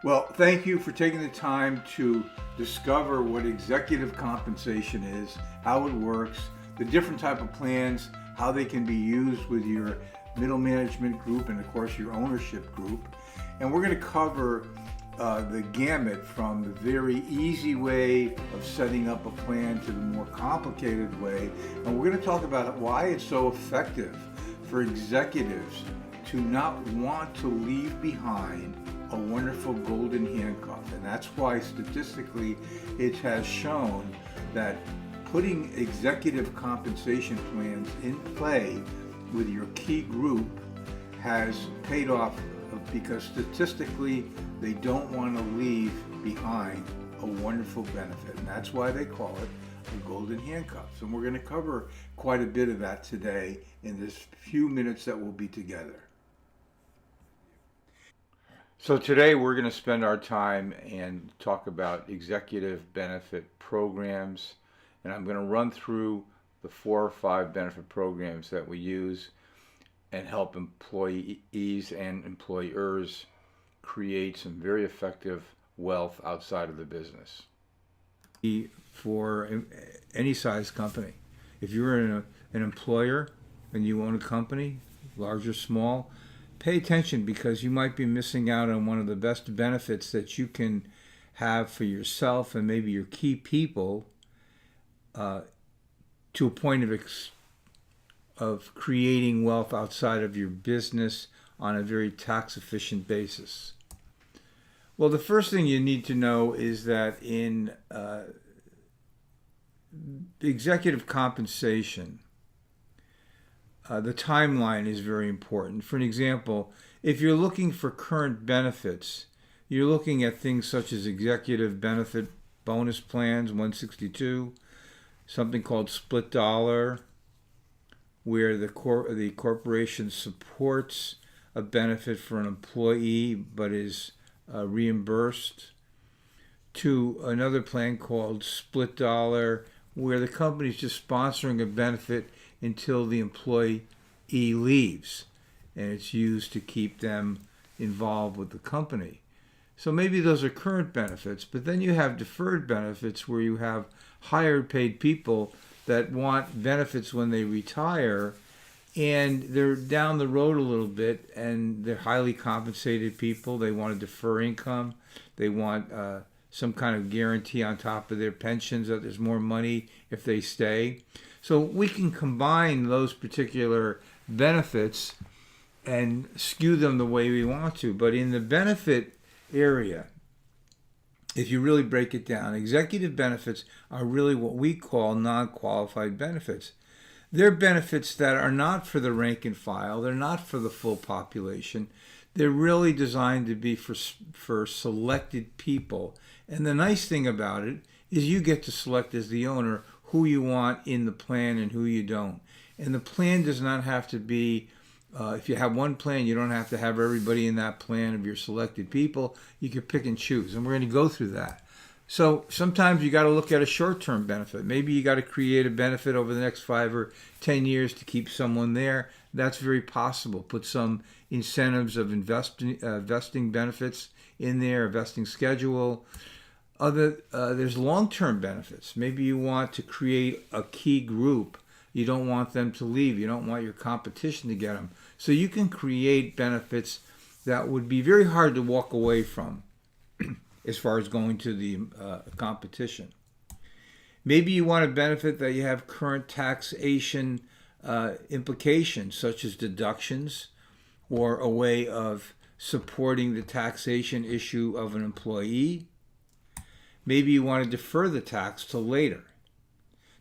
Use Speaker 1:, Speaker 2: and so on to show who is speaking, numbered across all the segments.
Speaker 1: Well, thank you for taking the time to discover what executive compensation is, how it works, the different type of plans, how they can be used with your middle management group and of course your ownership group. And we're going to cover the gamut from the very easy way of setting up a plan to the more complicated way. And we're going to talk about why it's so effective for executives to not want to leave behind a wonderful golden handcuff. And that's why statistically it has shown that putting executive compensation plans in play with your key group has paid off, because statistically they don't want to leave behind a wonderful benefit. And that's why they call it a golden handcuffs. And we're going to cover quite a bit of that today in this few minutes that we'll be together. So today we're going to spend our time and talk about executive benefit programs, and I'm going to run through the 4 or 5 benefit programs that we use and help employees and employers create some very effective wealth outside of the business. For any size company, if you're an employer and you own a company, large or small, pay attention, because you might be missing out on one of the best benefits that you can have for yourself and maybe your key people to a point of creating wealth outside of your business on a very tax efficient basis. Well, the first thing you need to know is that in executive compensation, the timeline is very important. For an example, if you're looking for current benefits, you're looking at things such as executive benefit bonus plans, 162, something called split dollar, where the corporation supports a benefit for an employee but is reimbursed, to another plan called split dollar, where the company is just sponsoring a benefit until the employee leaves, and it's used to keep them involved with the company. So maybe those are current benefits, but then you have deferred benefits where you have higher paid people that want benefits when they retire, and they're down the road a little bit, and they're highly compensated people. They want to defer income. They want some kind of guarantee on top of their pensions that there's more money if they stay. So we can combine those particular benefits and skew them the way we want to. But in the benefit area, if you really break it down, executive benefits are really what we call non-qualified benefits. They're benefits that are not for the rank and file. They're not for the full population. They're really designed to be for selected people. And the nice thing about it is you get to select as the owner who you want in the plan and who you don't. And the plan does not have to be, if you have one plan, you don't have to have everybody in that plan of your selected people. You can pick and choose, and we're going to go through that. So sometimes you got to look at a short-term benefit. Maybe you got to create a benefit over the next 5 or 10 years to keep someone there. That's very possible. Put some incentives of vesting benefits in there, a vesting schedule. There's long-term benefits. Maybe you want to create a key group. You don't want them to leave. You don't want your competition to get them. So you can create benefits that would be very hard to walk away from as far as going to the competition. Maybe you want a benefit that you have current taxation implications, such as deductions, or a way of supporting the taxation issue of an employee. Maybe you want to defer the tax till later.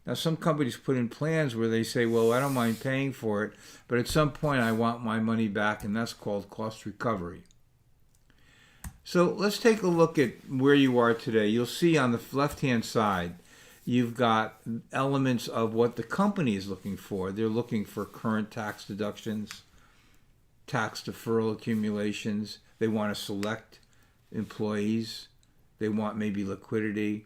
Speaker 1: Now, some companies put in plans where they say, well, I don't mind paying for it, but at some point I want my money back, and that's called cost recovery. So let's take a look at where you are today. You'll see on the left-hand side, you've got elements of what the company is looking for. They're looking for current tax deductions, tax deferral accumulations. They want to select employees. They want maybe liquidity.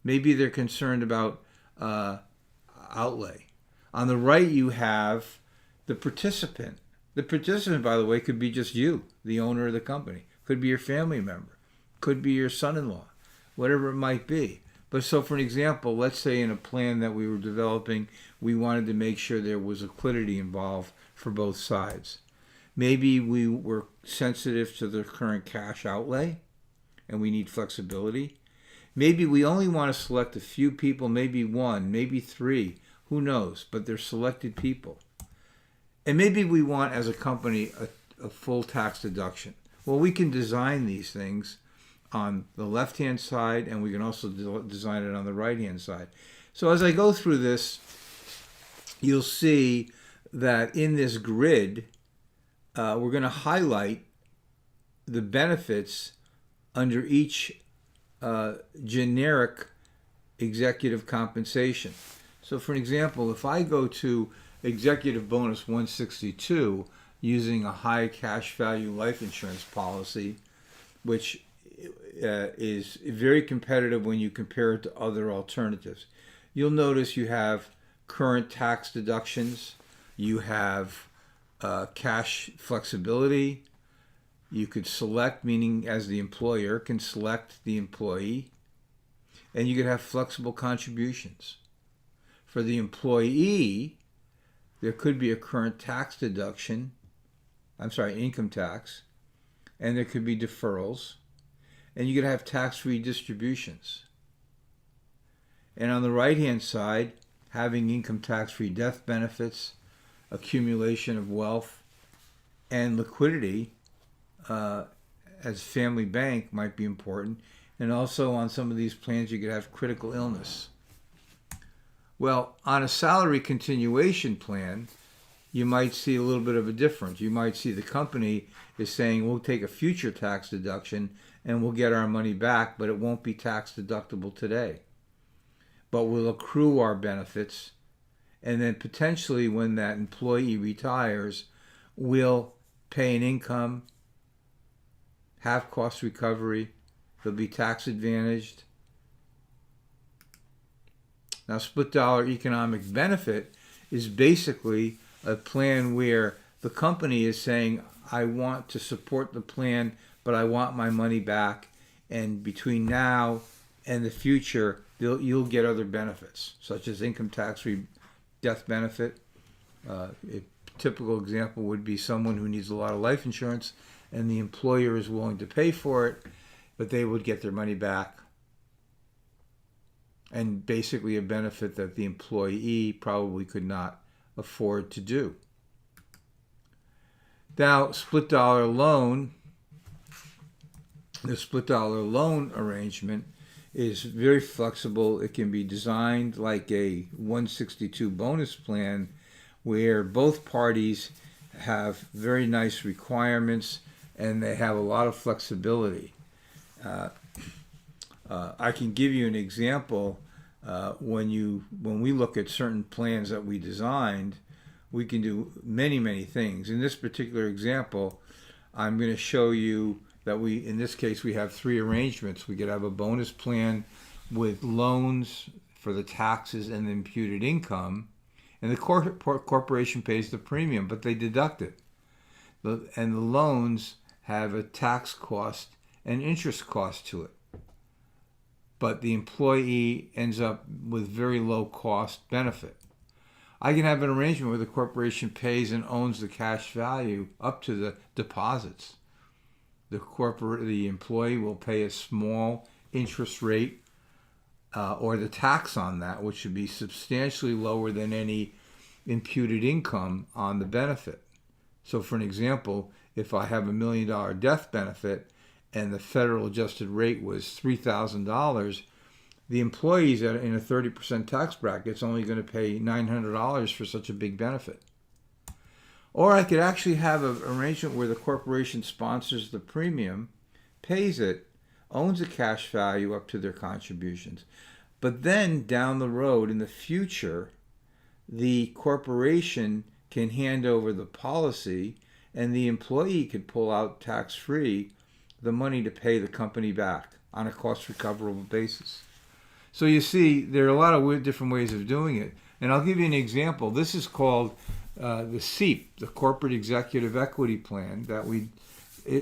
Speaker 1: Maybe they're concerned about outlay. On the right, you have the participant. The participant, by the way, could be just you, the owner of the company. Could be your family member. Could be your son-in-law, whatever it might be. But so for an example, let's say in a plan that we were developing, we wanted to make sure there was liquidity involved for both sides. Maybe we were sensitive to the current cash outlay and we need flexibility. Maybe we only want to select a few people, maybe one, maybe three, who knows, but they're selected people. And maybe we want, as a company, a full tax deduction. Well, we can design these things on the left-hand side, and we can also design it on the right-hand side. So as I go through this, you'll see that in this grid, we're going to highlight the benefits under each generic executive compensation. So for an example, if I go to executive bonus 162 using a high cash value life insurance policy, which is very competitive when you compare it to other alternatives. You'll notice you have current tax deductions, you have cash flexibility, you could select, meaning as the employer can select the employee, and you could have flexible contributions. For the employee, there could be a current tax deduction, income tax, and there could be deferrals, and you could have tax-free distributions. And on the right-hand side, having income tax-free death benefits, accumulation of wealth, and liquidity as family bank might be important. And also on some of these plans, you could have critical illness. Well, on a salary continuation plan, you might see a little bit of a difference. You might see the company is saying, we'll take a future tax deduction and we'll get our money back, but it won't be tax deductible today. But we'll accrue our benefits, and then potentially when that employee retires, we'll pay an income, have cost recovery, they'll be tax advantaged. Now, split dollar economic benefit is basically a plan where the company is saying, I want to support the plan, but I want my money back. And between now and the future, you'll get other benefits, such as income tax-free death benefit. A typical example would be someone who needs a lot of life insurance, and the employer is willing to pay for it, but they would get their money back. And basically a benefit that the employee probably could not afford to do. Now, split dollar loan, the split dollar loan arrangement is very flexible. It can be designed like a 162 bonus plan where both parties have very nice requirements and they have a lot of flexibility. I can give you an example. When we look at certain plans that we designed, we can do many things. In this particular example, I'm going to show you that in this case, we have three arrangements. We could have a bonus plan with loans for the taxes and the imputed income, and the corporation pays the premium, but they deduct it. And the loans have a tax cost and interest cost to it. But the employee ends up with very low cost benefit. I can have an arrangement where the corporation pays and owns the cash value up to the deposits. The employee will pay a small interest rate or the tax on that, which should be substantially lower than any imputed income on the benefit. So for an example, if I have $1 million death benefit and the federal adjusted rate was $3,000, the employees in a 30% tax bracket is only going to pay $900 for such a big benefit. Or I could actually have an arrangement where the corporation sponsors the premium, pays it, owns the cash value up to their contributions. But then down the road in the future, the corporation can hand over the policy and the employee could pull out tax-free the money to pay the company back on a cost recoverable basis. So you see, there are a lot of different ways of doing it. And I'll give you an example. This is called the CEEP, the Corporate Executive Equity Plan,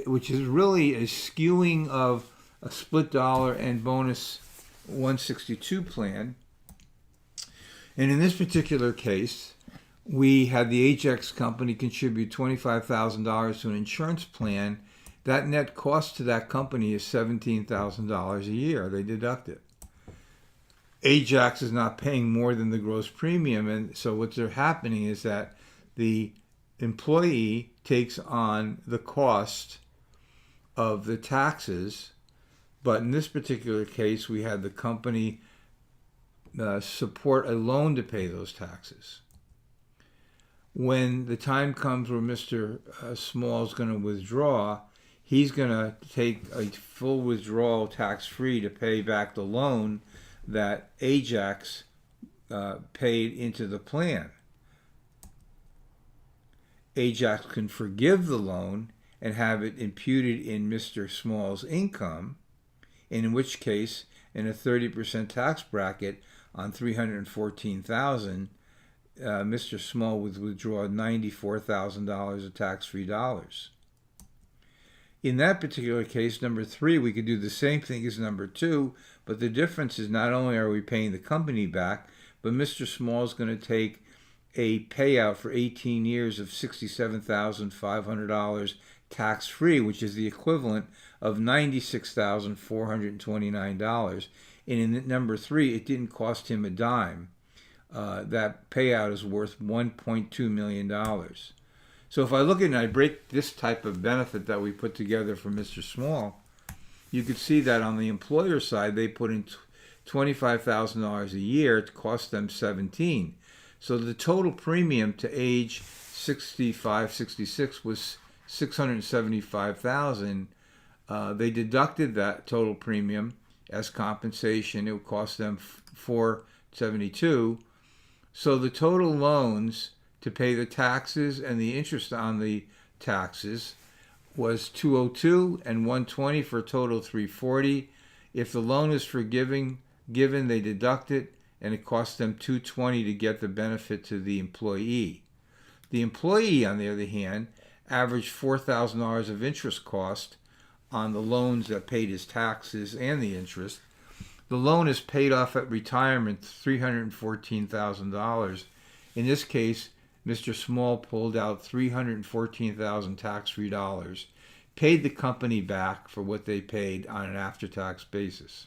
Speaker 1: which is really a skewing of a split dollar and bonus 162 plan. And in this particular case, we had the Ajax company contribute $25,000 to an insurance plan. That net cost to that company is $17,000 a year. They deduct it. Ajax is not paying more than the gross premium, and so what's happening is that the employee takes on the cost of the taxes, but in this particular case, we had the company support a loan to pay those taxes. When the time comes where Mr. Small is going to withdraw, he's going to take a full withdrawal tax-free to pay back the loan that Ajax paid into the plan. Ajax can forgive the loan and have it imputed in Mr. Small's income, in which case, in a 30% tax bracket on $314,000, Mr. Small would withdraw $94,000 of tax-free dollars. In that particular case, number 3, we could do the same thing as number 2, but the difference is not only are we paying the company back, but Mr. Small is going to take a payout for 18 years of $67,500 tax-free, which is the equivalent of $96,429. And in number 3, it didn't cost him a dime. That payout is worth $1.2 million. So if I look at it and I break this type of benefit that we put together for Mr. Small, you could see that on the employer side, they put in $25,000 a year. It cost them $17,000. So the total premium to age 65, 66 was $675,000. They deducted that total premium as compensation. It would cost them $472,000. So the total loans to pay the taxes and the interest on the taxes was $202,000 and $120,000 for a total of $340,000. If the loan is given, they deduct it, and it costs them $220,000 to get the benefit to the employee. The employee, on the other hand, averaged $4,000 of interest cost on the loans that paid his taxes and the interest. The loan is paid off at retirement, $314,000. In this case, Mr. Small pulled out $314,000 tax-free dollars, paid the company back for what they paid on an after-tax basis.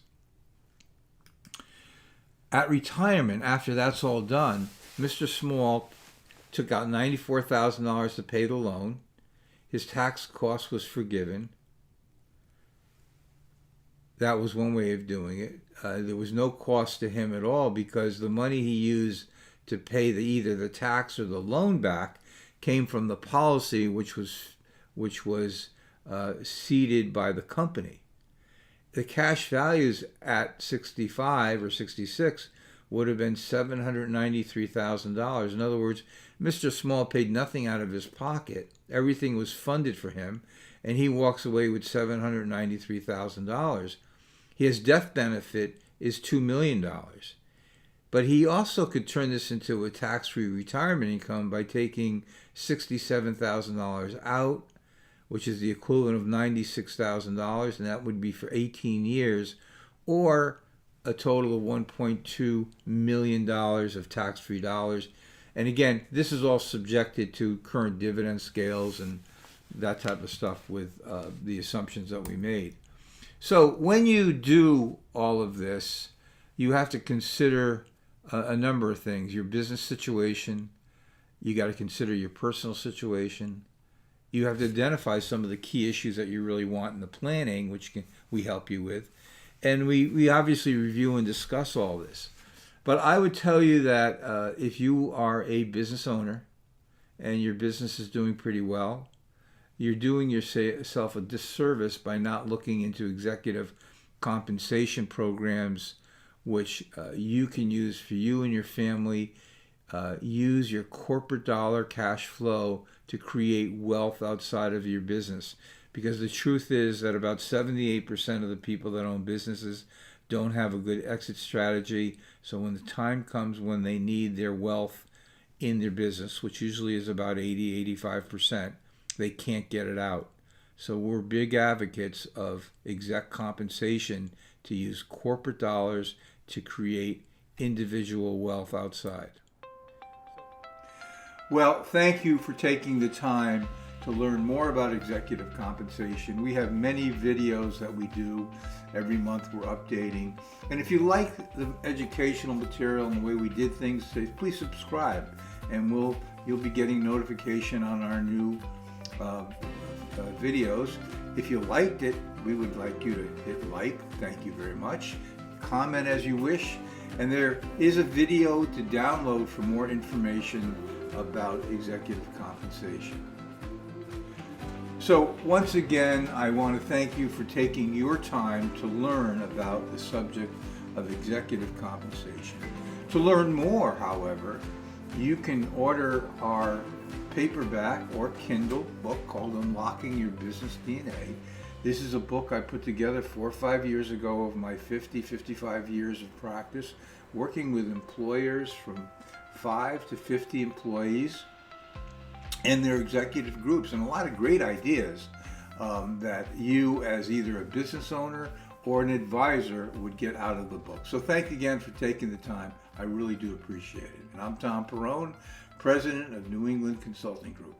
Speaker 1: At retirement, after that's all done, Mr. Small took out $94,000 to pay the loan. His tax cost was forgiven. That was one way of doing it. There was no cost to him at all because the money he used to pay either the tax or the loan back came from the policy, which was ceded by the company. The cash values at 65 or 66 would have been $793,000. In other words, Mr. Small paid nothing out of his pocket. Everything was funded for him, and he walks away with $793,000. His death benefit is $2 million. But he also could turn this into a tax-free retirement income by taking $67,000 out, which is the equivalent of $96,000, and that would be for 18 years, or a total of $1.2 million of tax-free dollars. And again, this is all subjected to current dividend scales and that type of stuff with the assumptions that we made. So when you do all of this, you have to consider a number of things. Your business situation, you got to consider your personal situation. You have to identify some of the key issues that you really want in the planning, which we help you with. And we obviously review and discuss all this. But I would tell you that if you are a business owner and your business is doing pretty well, you're doing yourself a disservice by not looking into executive compensation programs, which you can use for you and your family. Use your corporate dollar cash flow to create wealth outside of your business. Because the truth is that about 78% of the people that own businesses don't have a good exit strategy. So when the time comes when they need their wealth in their business, which usually is about 80-85%, they can't get it out. So we're big advocates of exec compensation to use corporate dollars to create individual wealth outside. Well, thank you for taking the time to learn more about executive compensation. We have many videos that we do. Every month we're updating. And if you like the educational material and the way we did things today, please subscribe, and you'll be getting notification on our new videos. If you liked it, we would like you to hit like. Thank you very much. Comment as you wish. And there is a video to download for more information about executive compensation. So once again, I want to thank you for taking your time to learn about the subject of executive compensation. To learn more, however, you can order our paperback or Kindle book called Unlocking Your Business DNA. This is a book I put together 4 or 5 years ago of my 55 years of practice working with employers from 5 to 50 employees and their executive groups, and a lot of great ideas that you as either a business owner or an advisor would get out of the book. So thank you again for taking the time. I really do appreciate it. And I'm Tom Perrone, President of New England Consulting Group.